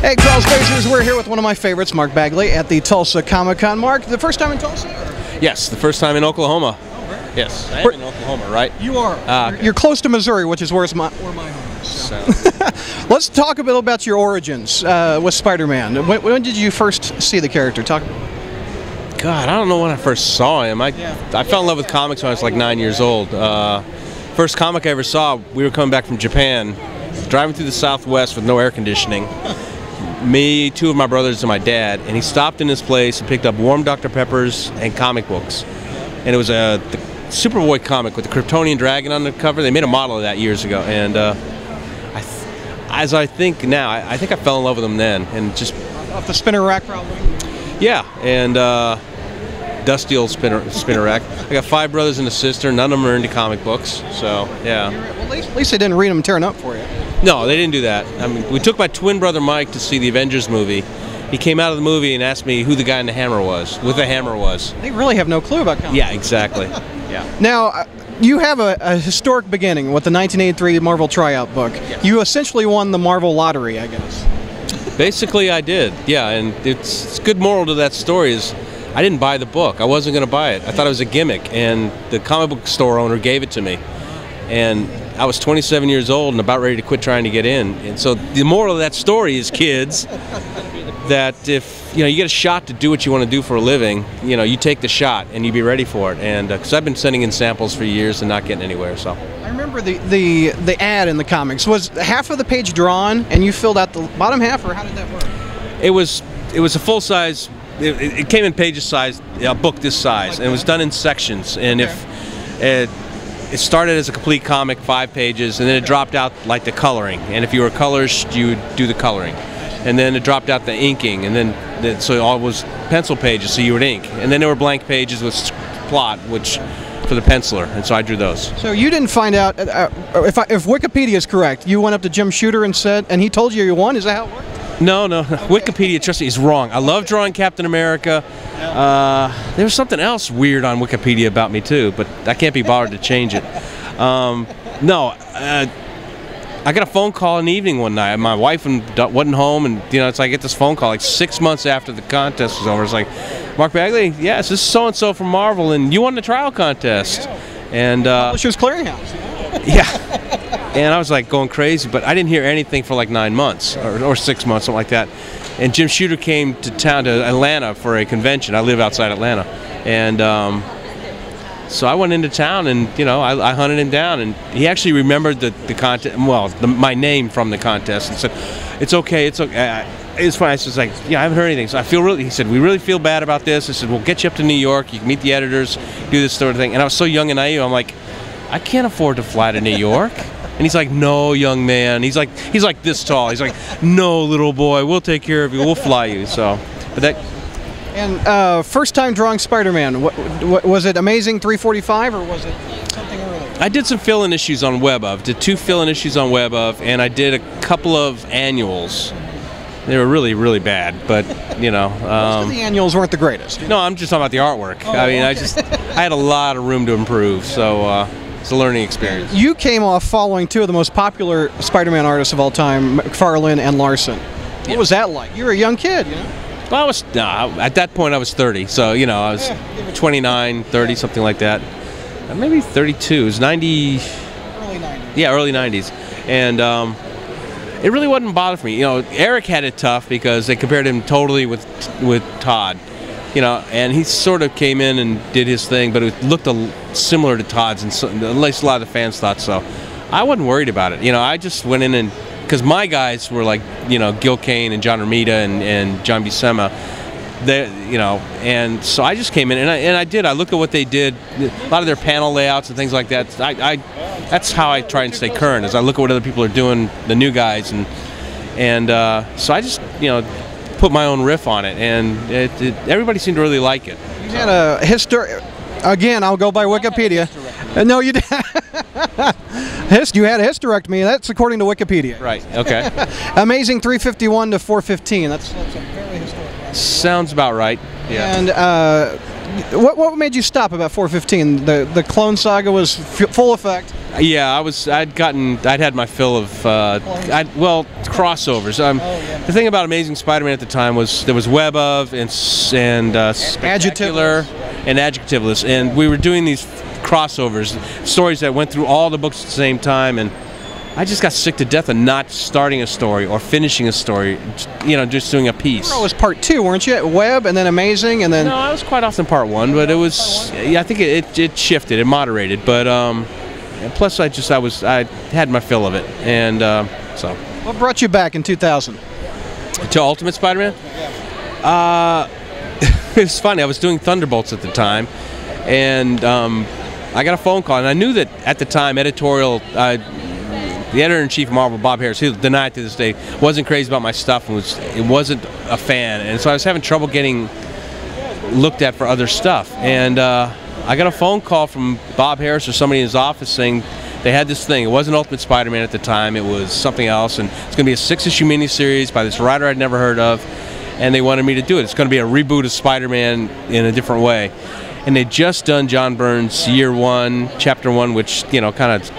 Hey, Crawlspacers, we're here with one of my favorites, Mark Bagley, at the Tulsa Comic-Con. Mark, the first time in Tulsa? Yes, the first time in Oklahoma. Oh, right. Yes, I am in Oklahoma, right? You are. You're close to Missouri, which is where my home is. So. Let's talk a bit about your origins with Spider-Man. When did you first see the character? Talk about it. God, I don't know when I first saw him. I fell in love with comics when I was like 9 years old. First comic I ever saw, we were coming back from Japan, driving through the Southwest with no air conditioning. Me, two of my brothers, and my dad, and he stopped in this place and picked up warm Dr. Peppers and comic books. And it was the Superboy comic with the Kryptonian dragon on the cover. They made a model of that years ago, and as I think now, I think I fell in love with him then, and just off the spinner rack, probably. Yeah, and dusty old spinner rack. I got 5 brothers and a sister. None of them are into comic books, so yeah. Well, at least they didn't read them tearing up for you. No, they didn't do that. I mean, we took my twin brother Mike to see the Avengers movie. He came out of the movie and asked me who the guy in the hammer was, with the hammer was. They really have no clue about comics. Yeah, exactly. Yeah. Now, you have a historic beginning with the 1983 Marvel tryout book. Yes. You essentially won the Marvel lottery, I guess. Basically, I did. Yeah, and it's good moral to that story is I didn't buy the book. I wasn't going to buy it. I thought it was a gimmick, and the comic book store owner gave it to me. And I was 27 years old and about ready to quit trying to get in. And so the moral of that story is, kids, that if you get a shot to do what you want to do for a living, you take the shot and you be ready for it. And because I've been sending in samples for years and not getting anywhere. So I remember the ad in the comics was half of the page drawn, and you filled out the bottom half, or how did that work? It was a full size. It came in pages size, a book this size, and it was done in sections. And it started as a complete comic, 5 pages, and then it dropped out like the coloring. And if you were a colorist, you would do the coloring. And then it dropped out the inking, and then so it all was pencil pages, so you would ink. And then there were blank pages with plot, which for the penciler, and so I drew those. So you didn't find out if Wikipedia is correct. You went up to Jim Shooter and he told you won. Is that how it worked? No. Wikipedia, trust me, is wrong. I love drawing Captain America. There was something else weird on Wikipedia about me too, but I can't be bothered to change it. I got a phone call in the evening one night. My wife wasn't home, and it's like I get this phone call like 6 months after the contest was over. It's like, Mark Bagley, yes, this is so and so from Marvel, and you won the trial contest. And Publishers Clearinghouse. Yeah. And I was like going crazy, but I didn't hear anything for like 9 months or 6 months, something like that. And Jim Shooter came to town, to Atlanta, for a convention. I live outside Atlanta, and so I went into town, and I hunted him down, and he actually remembered the contest, well, my name from the contest, and said, "It's okay, it's okay." It's fine. I was like, "Yeah, I haven't heard anything." So he said, "We really feel bad about this." I said, "We'll get you up to New York. You can meet the editors, do this sort of thing." And I was so young and naive. I'm like, "I can't afford to fly to New York." And he's like, "No, young man." He's like this tall. He's like, "No, little boy, we'll take care of you. We'll fly you." So, but that. And first time drawing Spider-Man, was it Amazing 345, or was it something earlier? I did some fill-in issues on WebOf. Did 2 fill-in issues on WebOf, and I did a couple of annuals. They were really, really bad, but Most of the annuals weren't the greatest. No, I'm just talking about the artwork. I mean, okay. I had a lot of room to improve, so it's a learning experience. You came off following 2 of the most popular Spider-Man artists of all time, McFarlane and Larson. What was that like? You were a young kid, Well, at that point I was 30, so I was 29, 30, something like that. Maybe 32. It was 90. Early 90s. Yeah, early 90s, and it really wasn't bothering me. Eric had it tough because they compared him totally with Todd, and he sort of came in and did his thing, but it looked similar to Todd's, and at least a lot of the fans thought so. I wasn't worried about it. I just went in and. Because my guys were like, Gil Kane and John Romita and John Buscema, and so I just came in and I looked at what they did, a lot of their panel layouts and things like that. That's how I try and stay current, is I look at what other people are doing, the new guys, and so I just put my own riff on it, and everybody seemed to really like it. You had a again, I'll go by Wikipedia. No, you didn't. You had a hysterectomy. That's according to Wikipedia. Right. Okay. Amazing 351 to 415. That's a very historic. Sounds about right. Yeah. And what made you stop about 415? The Clone Saga was full effect. Yeah, I'd had my fill of crossovers. The thing about Amazing Spider-Man at the time was there was Web of and Spectacular and Adjectiveless, and we were doing these crossovers, stories that went through all the books at the same time, and I just got sick to death of not starting a story or finishing a story, just doing a piece. Romero was part 2, weren't you? Web and then Amazing, and then... No, I was quite often part 1, but it was, I think it shifted, it moderated, but plus I had my fill of it, and so. What brought you back in 2000? To Ultimate Spider-Man? It's funny, I was doing Thunderbolts at the time, and I got a phone call, and I knew that at the time, the editor-in-chief of Marvel, Bob Harris, who denied to this day, wasn't crazy about my stuff and wasn't a fan, and so I was having trouble getting looked at for other stuff. And I got a phone call from Bob Harris or somebody in his office saying they had this thing. It wasn't Ultimate Spider-Man at the time, it was something else, and it's going to be a 6-issue miniseries by this writer I'd never heard of, and they wanted me to do it. It's going to be a reboot of Spider-Man in a different way. And they'd just done John Byrne's Year 1, Chapter 1, which, kind of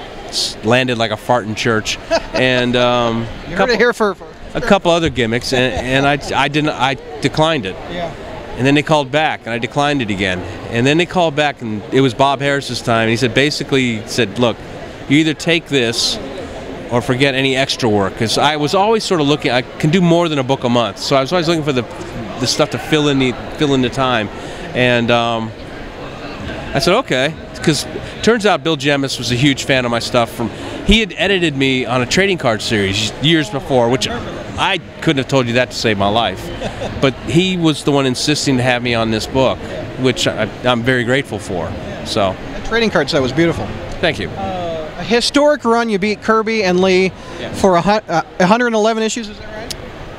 landed like a fart in church, and a couple other gimmicks, and I declined it. Yeah. And then they called back, and I declined it again. And then they called back, and it was Bob Harris's time. And he said, look, you either take this or forget any extra work, because I was always sort of looking. I can do more than a book a month, so I was always looking for the stuff to fill in the time, and I said okay. Because turns out Bill Jemas was a huge fan of my stuff. He had edited me on a trading card series years before, which I couldn't have told you that to save my life. But he was the one insisting to have me on this book, which I'm very grateful for. So that trading card set was beautiful. Thank you. A historic run. You beat Kirby and Lee for 111 issues. Is that right?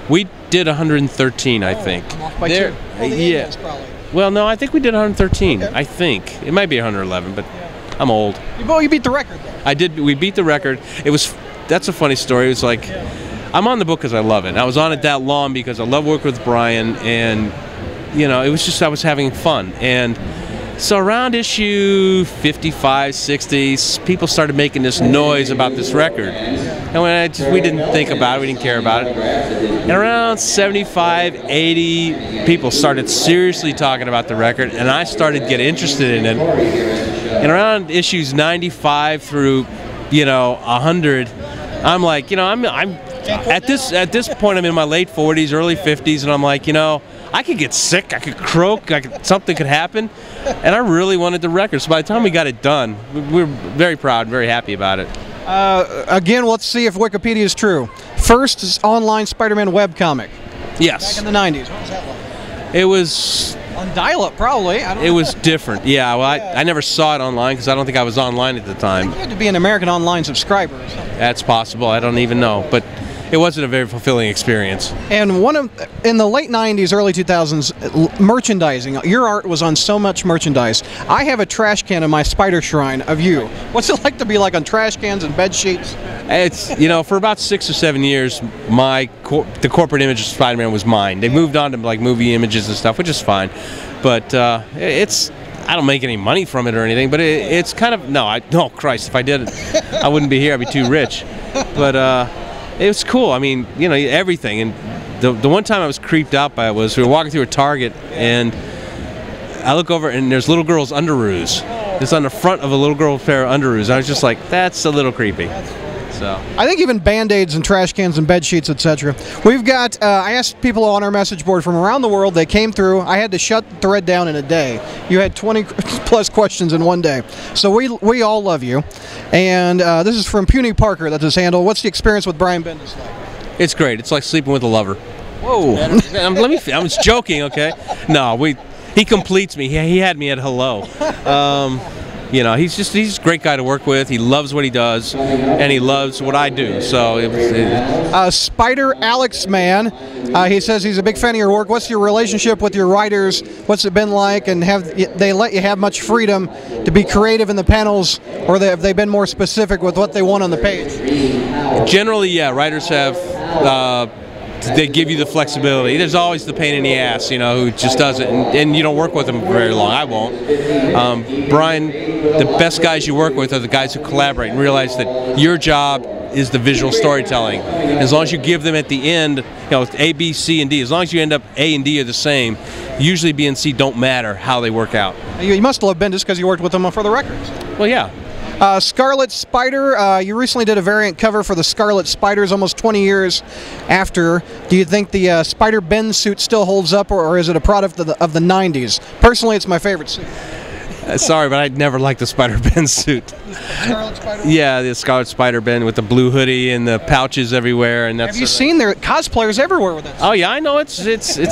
We did 113, I think. I'm off by 2. Yeah. Well, no, I think we did 113. Okay. I think it might be 111, but I'm old. You beat the record, though. I did. We beat the record. That's a funny story. It was like, I'm on the book because I love it. I was on it that long because I love working with Brian, and it was just I was having fun. And so around issue 55, 60, people started making this noise about this record, and we didn't think about it. We didn't care about it. And around 75, 80 people started seriously talking about the record, and I started to get interested in it. And around issues 95 through 100, I'm like, I'm at this point I'm in my late 40s, early 50s, and I'm like, I could get sick, I could croak, something could happen, and I really wanted the record. So by the time we got it done, we were very proud, very happy about it. Again, let's see if Wikipedia is true. First online Spider-Man webcomic. Yes. Back in the 90s. What was that like? It was... on dial-up, probably. It was different. Yeah, well, I never saw it online because I don't think I was online at the time. You had to be an American Online subscriber or something. That's possible. I don't even know. But it wasn't a very fulfilling experience. And in the late 90s, early 2000s, merchandising, your art was on so much merchandise. I have a trash can in my spider shrine of you. What's it like to be like on trash cans and bed sheets? It's, for about 6 or 7 years, the corporate image of Spider-Man was mine. They moved on to like movie images and stuff, which is fine. But I don't make any money from it or anything, but it's kind of, no, Christ, if I did it, I wouldn't be here, I'd be too rich. But it was cool. I mean, everything. And the one time I was creeped out by it was we were walking through a Target, and I look over and there's little girls' underoos. It's on the front of a little girl pair of underoos. I was just like, that's a little creepy. So I think even Band-Aids and trash cans and bed sheets, etc. We've got, I asked people on our message board from around the world. They came through. I had to shut the thread down in a day. You had 20 plus questions in one day. So we all love you. And this is from Puny Parker, that's his handle. What's the experience with Brian Bendis like? It's great. It's like sleeping with a lover. Whoa. I was joking, okay? No, he completes me. He had me at hello. He's a great guy to work with. He loves what he does, and he loves what I do. So Spider Alex Man, he says he's a big fan of your work. What's your relationship with your writers? What's it been like? And have they let you have much freedom to be creative in the panels, or have they been more specific with what they want on the page? Generally, yeah. Writers have they give you the flexibility. There's always the pain in the ass, you know, who just does it, and you don't work with them for very long. I won't. Brian, the best guys you work with are the guys who collaborate and realize that your job is the visual storytelling. As long as you give them at the end, you know, A, B, C, and D. As long as you end up A and D are the same, usually B and C don't matter how they work out. You must love Ben just because you worked with him for the records. Well, yeah. Scarlet Spider, you recently did a variant cover for the Scarlet Spiders almost 20 years after. Do you think the Spider-Ben suit still holds up, or is it a product of the 90s? Personally, it's my favorite suit. Sorry, but I'd never liked the Spider-Ben suit. Scarlet Spider? Yeah, the Scarlet Spider-Ben with the blue hoodie and the pouches everywhere. And that's. Have you seen their cosplayers everywhere with it? Oh yeah, I know it's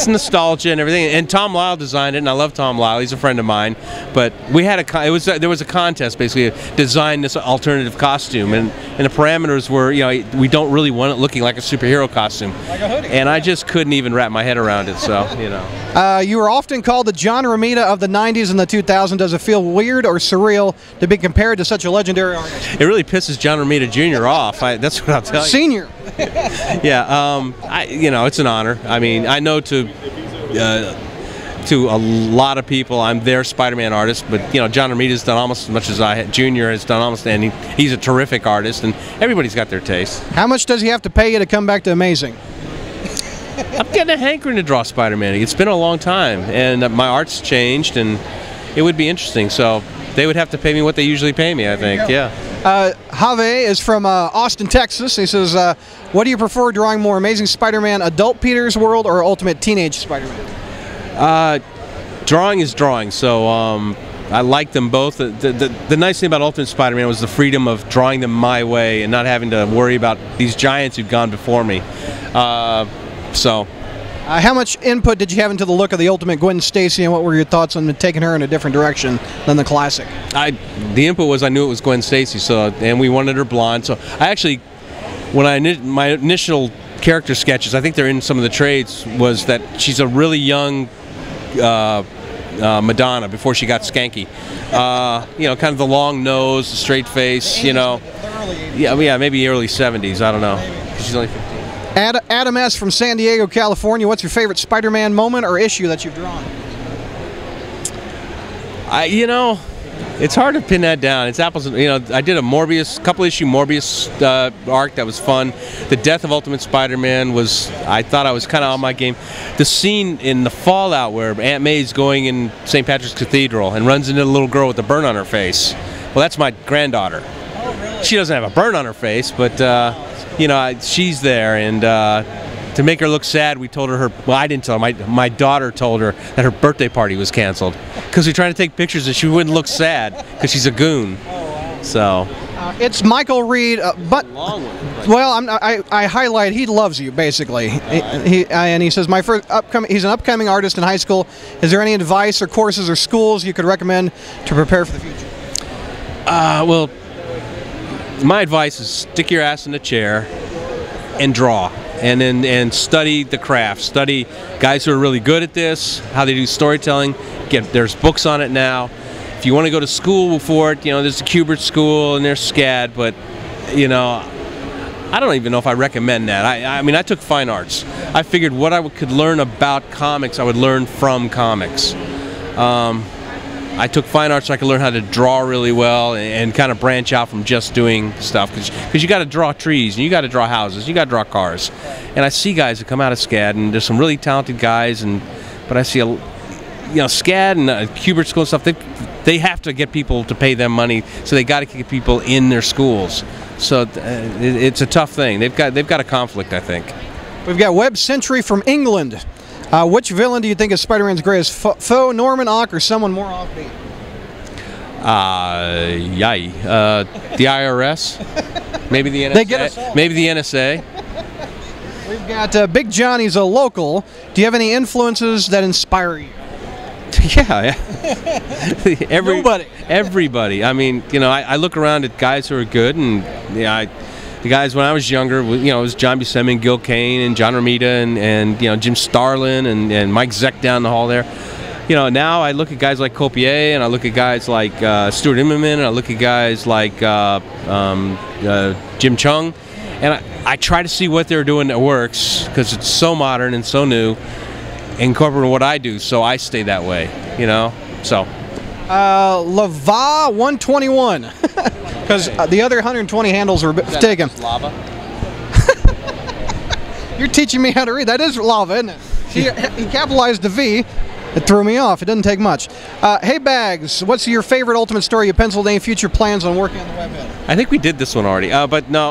nostalgia and everything. And Tom Lyle designed it, and I love Tom Lyle. He's a friend of mine. But we had there was a contest basically to design this alternative costume, and the parameters were, you know, we don't really want it looking like a superhero costume. Like a hoodie. And I just couldn't even wrap my head around it. So you know. You were often called the John Romita of the 90s and the 2000s. Does it feel weird or surreal to be compared to such a legendary artist? It really pisses John Romita Jr. off. That's what I'll tell you. Senior. Yeah, you know, it's an honor. I mean, I know to a lot of people, I'm their Spider-Man artist, but you know, John Romita's done almost as much as I had. Junior has done almost, and he's a terrific artist, and everybody's got their taste. How much does he have to pay you to come back to Amazing? I'm getting a hankering to draw Spider-Man. It's been a long time, and my art's changed, and it would be interesting. So they would have to pay me what they usually pay me, I think. Yeah. Have is from Austin, Texas. He says, what do you prefer drawing more, Amazing Spider-Man, Adult Peter's World, or Ultimate Teenage Spider-Man? Drawing is drawing, so I like them both. The nice thing about Ultimate Spider-Man was the freedom of drawing them my way and not having to worry about these giants who've gone before me. How much input did you have into the look of the Ultimate Gwen Stacy, and what were your thoughts on taking her in a different direction than the classic? The input was I knew it was Gwen Stacy, and we wanted her blonde. So I actually, when my initial character sketches, I think they're in some of the trades, was that she's a really young Madonna before she got skanky. You know, kind of the long nose, the straight face. You know, yeah, maybe early 70s. I don't know. She's only 15. Adam S. from San Diego, California. What's your favorite Spider-Man moment or issue that you've drawn? You know, it's hard to pin that down. It's apples. You know, I did a couple issue Morbius arc that was fun. The death of Ultimate Spider-Man I thought I was kind of on my game. The scene in the Fallout where Aunt May's going in St. Patrick's Cathedral and runs into a little girl with a burn on her face. Well, that's my granddaughter. Oh, really? She doesn't have a burn on her face, but you know, she's there, and to make her look sad, we told her well, I didn't tell her, my daughter told her that her birthday party was canceled because we were trying to take pictures and she wouldn't look sad because she's a goon. So it's Michael Reed, but well, I highlight he loves you basically. And he says he's an upcoming artist in high school. Is there any advice or courses or schools you could recommend to prepare for the future? Well, my advice is stick your ass in the chair and draw, and study the craft. Study guys who are really good at this, how they do storytelling. There's books on it now. If you want to go to school for it, you know, there's the Kubert School and there's SCAD, but you know, I don't even know if I recommend that. I mean, I took fine arts. I figured what I could learn about comics, I would learn from comics. I took fine arts so I could learn how to draw really well and kind of branch out from just doing stuff, because you got to draw trees and you got to draw houses, you got to draw cars. And I see guys that come out of SCAD, and there's some really talented guys, but I see SCAD and Kubert School and stuff. They have to get people to pay them money, so they got to get people in their schools. So it's a tough thing. They've got a conflict, I think. We've got Web Century from England. Which villain do you think is Spider-Man's greatest foe, Norman Ock or someone more offbeat? The IRS, maybe the NSA. They get us all. Maybe the NSA. We've got Big Johnny's a local. Do you have any influences that inspire you? Yeah. Nobody. Everybody. I mean, you know, I look around at guys who are good, and the guys when I was younger, you know, it was John Buscema, Gil Kane, and John Romita, and you know, Jim Starlin, and Mike Zeck down the hall there. You know, now I look at guys like Copier, and I look at guys like Stuart Immerman, and I look at guys like Jim Chung, And I try to see what they're doing that works, because it's so modern and so new, incorporating what I do, so I stay that way, you know? So. Lava 121, because the other 120 handles are taken. Lava? You're teaching me how to read. That is lava, isn't it? He capitalized the V. It threw me off. It didn't take much. Hey, Bags, what's your favorite Ultimate story you penciled? Any future plans on working on the webhead? I think we did this one already, but no,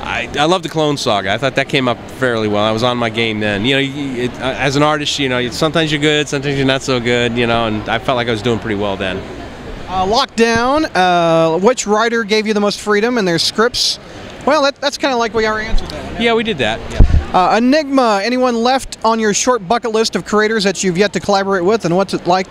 I love the Clone Saga. I thought that came up fairly well. I was on my game then. You know, as an artist, you know, sometimes you're good, sometimes you're not so good, you know, and I felt like I was doing pretty well then. Lockdown, which writer gave you the most freedom in their scripts? Well, that's kind of like we already answered that one. Yeah, we did that. Yeah. Enigma, anyone left on your short bucket list of creators that you've yet to collaborate with, and what's it like?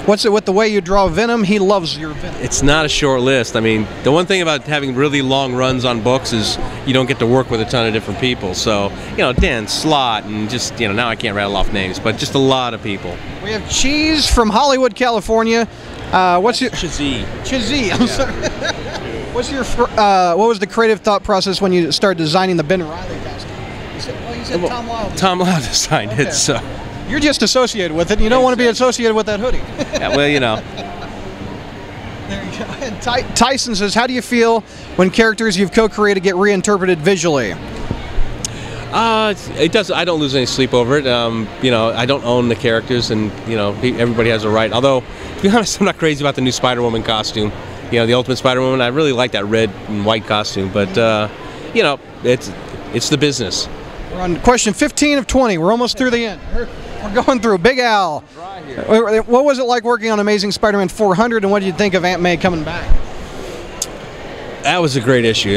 What's it with the way you draw Venom? He loves your Venom. It's not a short list. I mean, the one thing about having really long runs on books is you don't get to work with a ton of different people. So, you know, Dan Slott and just, you know, now I can't rattle off names, but just a lot of people. We have Cheese from Hollywood, California. What's your Chizzy? I'm sorry. What's your what was the creative thought process when you started designing the Ben Reilly costume? You said Tom Lyle. Tom Lyle designed it, so. You're just associated with it, and you don't want to be associated with that hoodie. Yeah, well, you know. There you go. And Tyson says, how do you feel when characters you've co-created get reinterpreted visually? It does. I don't lose any sleep over it. You know, I don't own the characters, and you know, everybody has a right. Although, to be honest, I'm not crazy about the new Spider-Woman costume. You know, the Ultimate Spider-Woman. I really like that red and white costume, but you know, it's the business. We're on question 15 of 20. We're almost through the end. We're going through. Big Al. What was it like working on Amazing Spider-Man 400, and what did you think of Aunt May coming back? That was a great issue.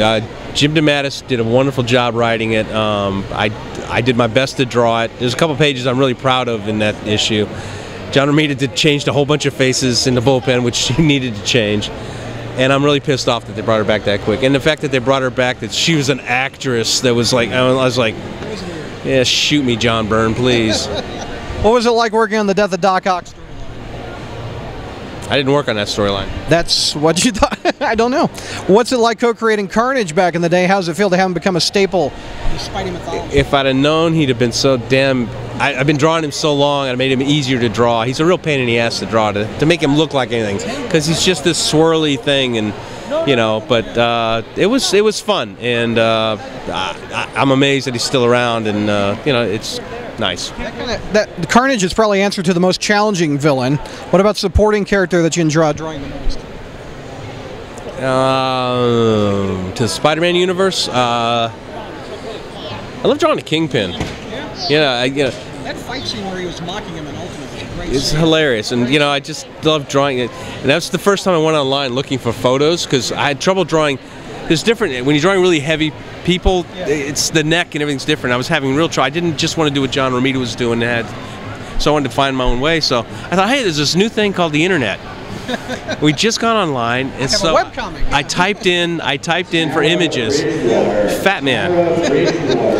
Jim DeMatteis did a wonderful job writing it. I did my best to draw it. There's a couple pages I'm really proud of in that issue. John Romero did change a whole bunch of faces in the bullpen, which he needed to change. And I'm really pissed off that they brought her back that quick. And the fact that they brought her back, that she was an actress that was like, I was like, yeah, shoot me, John Byrne, please. What was it like working on the Death of Doc Ock storyline? I didn't work on that storyline. That's what you thought? I don't know. What's it like co-creating Carnage back in the day? How does it feel to have him become a staple of the Spidey mythology? If I'd have known he'd have been so damn... I've been drawing him so long, I made him easier to draw. He's a real pain in the ass to draw, to make him look like anything, because he's just this swirly thing, and you know. But it was fun, and I'm amazed that he's still around, and you know, it's nice. The Carnage is probably answer to the most challenging villain. What about supporting character that you enjoy drawing the most? To the Spider-Man universe, I love drawing the Kingpin. Yeah, that fight scene where he was mocking him in Ultimate was great. It's hilarious, and you know, I just love drawing it. And that's the first time I went online looking for photos, because I had trouble drawing. It's different when you're drawing really heavy people. Yeah. It's the neck and everything's different. I was having real trouble. I didn't just want to do what John Romero was doing. So I wanted to find my own way. So I thought, hey, there's this new thing called the internet. We just got online, and so I typed in for images, Fat Man.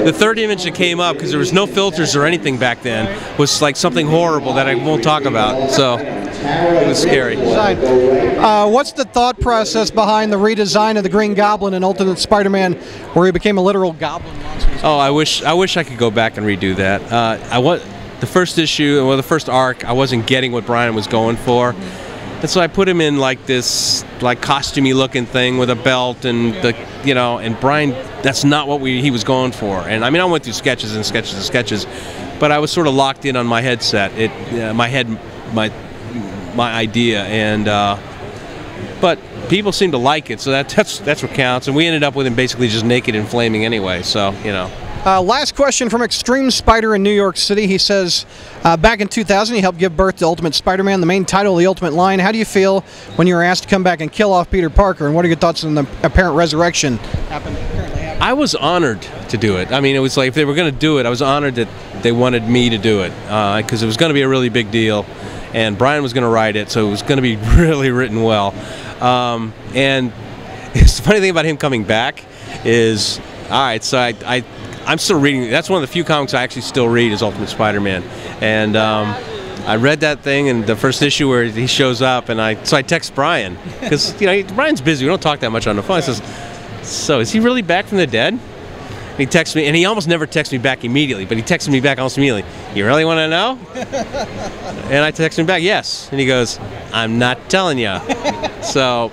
The third image that came up, because there was no filters or anything back then, was like something horrible that I won't talk about. So it was scary. What's the thought process behind the redesign of the Green Goblin in Ultimate Spider-Man, where he became a literal goblin monster? Oh, I wish I could go back and redo that. The first issue, well, the first arc, I wasn't getting what Brian was going for. And so I put him in like this like costumey looking thing with a belt, and the, you know, and Brian, that's not what he was going for. And I mean, I went through sketches and sketches and sketches, but I was sort of locked in on my headset, my idea, and but people seem to like it, so that's what counts. And we ended up with him basically just naked and flaming anyway, so you know. Last question from Extreme Spider in New York City. He says, back in 2000, he helped give birth to Ultimate Spider-Man, the main title of the Ultimate line. How do you feel when you were asked to come back and kill off Peter Parker? And what are your thoughts on the apparent resurrection currently happening? I was honored to do it. I mean, it was like, if they were going to do it, I was honored that they wanted me to do it, because it was going to be a really big deal, and Brian was going to write it, so it was going to be really written well. And the funny thing about him coming back is, all right, so I'm still reading. That's one of the few comics I actually still read is Ultimate Spider-Man, and I read that thing in the first issue where he shows up, and so I text Brian, because you know, Brian's busy. We don't talk that much on the phone. I says, So is he really back from the dead? He texts me, and he almost never texts me back immediately, but he texted me back almost immediately. You really want to know? And I text him back, yes. And he goes, I'm not telling you. So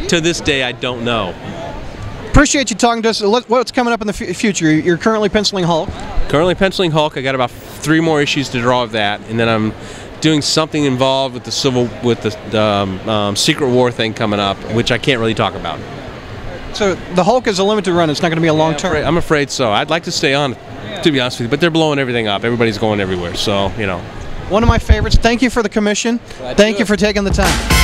to this day, I don't know. Appreciate you talking to us. What's coming up in the future? You're currently penciling Hulk. Currently penciling Hulk. I got about 3 more issues to draw of that, and then I'm doing something involved with the Secret War thing coming up, which I can't really talk about. So the Hulk is a limited run. It's not going to be a long term. I'm afraid so. I'd like to stay on, to be honest with you, but they're blowing everything up. Everybody's going everywhere, so you know. One of my favorites. Thank you for the commission. Thank you for taking the time.